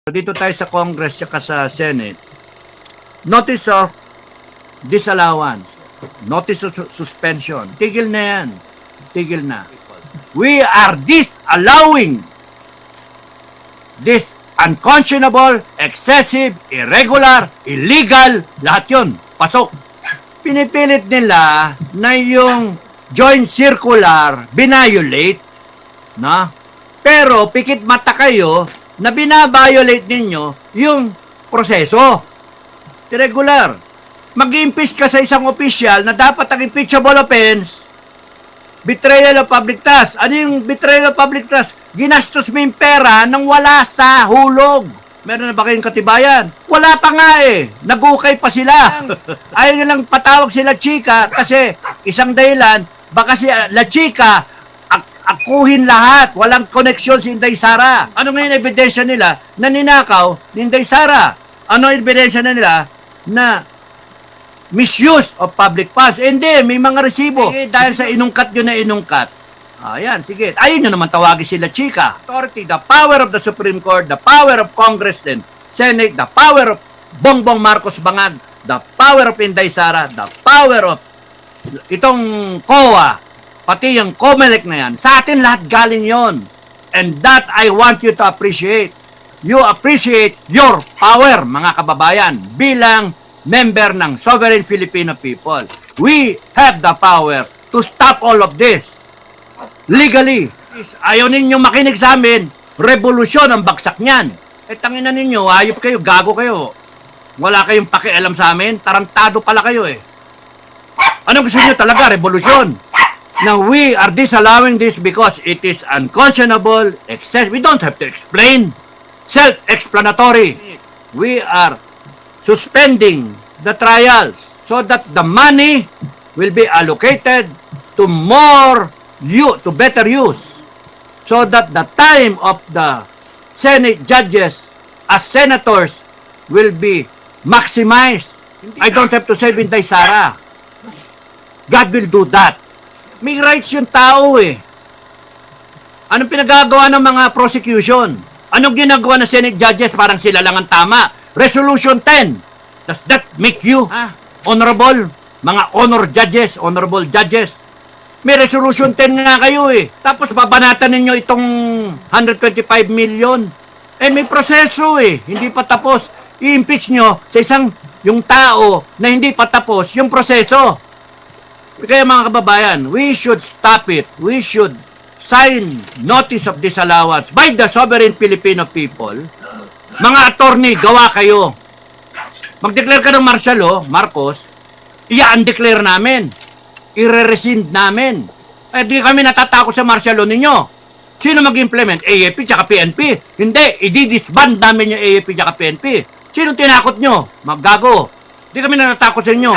Dito tayo sa Congress at sa Senate. Notice of disallowance. Notice of suspension. Tigil na yan. Tigil na. We are disallowing this unconscionable, excessive, irregular, illegal, lahat yun. Pasok. Pinipilit nila na yung joint circular binayolate. Na? Pero pikit mata kayo na binabiolate ninyo yung proseso. Irregular. Mag-impeach ka sa isang opisyal na dapat ang impeachable offense, betrayal of public trust. Ano yung betrayal of public trust? Ginastos mo yung pera nang wala sa hulog. Meron na ba kayong katibayan? Wala pa nga eh. Nag-ukay pa sila. Ayaw nilang patawag sila chika kasi isang dahilan, baka si La Chica akuhin lahat. Walang koneksyon si Inday Sara. Ano ngayon ebidensya nila na ninakaw ni Inday Sara? Ano ebidensya na nila na misuse of public funds? Hindi, may mga resibo. Dahil sa inungkat yun na inungkat. Ayan, sige. Ayun nyo naman tawagin sila chika. Authority, the power of the Supreme Court, the power of Congress and Senate, the power of Bongbong Marcos Bangag, the power of Inday Sara, the power of itong COA, pati yung COMELEC na yan. Sa atin lahat galing yon. And that I want you to appreciate. You appreciate your power, mga kababayan, bilang member ng Sovereign Filipino People. We have the power to stop all of this. Legally. Ayaw ninyo makinig sa amin, revolusyon ang bagsak niyan. Eh, tangina ninyo, hayop kayo, gago kayo. Wala kayong pakialam sa amin, tarantado pala kayo eh. Anong gusto niyo talaga? Revolusyon. Now, we are disallowing this because it is unconscionable, excess. We don't have to explain. Self-explanatory. We are suspending the trials so that the money will be allocated to to better use, so that the time of the Senate judges as senators will be maximized. I don't have to say Inday Sara. God will do that. May rights yung tao eh. Anong pinagagawa ng mga prosecution? Anong ginagawa ng Senate judges? Parang sila lang ang tama. Resolution 10. Does that make you honorable? Mga honorable judges. May resolution 10 nga kayo eh. Tapos babanatan ninyo itong 125 million. Eh may proseso eh. Hindi pa tapos. I-impeach nyo sa yung tao na hindi pa tapos yung proseso. Kaya mga kababayan, we should stop it. We should sign notice of disallowance by the sovereign Filipino people. Mga attorney, gawa kayo. Mag-declare ka ng martial law, Marcos, i-undeclare namin. I-rescind namin. Eh, di kami natatakot sa martial law ninyo. Sino mag-implement? AFP tsaka PNP? Hindi, i-disband namin yung AFP tsaka PNP. Sino tinakot nyo? Maggago. Di kami natatakot sa inyo.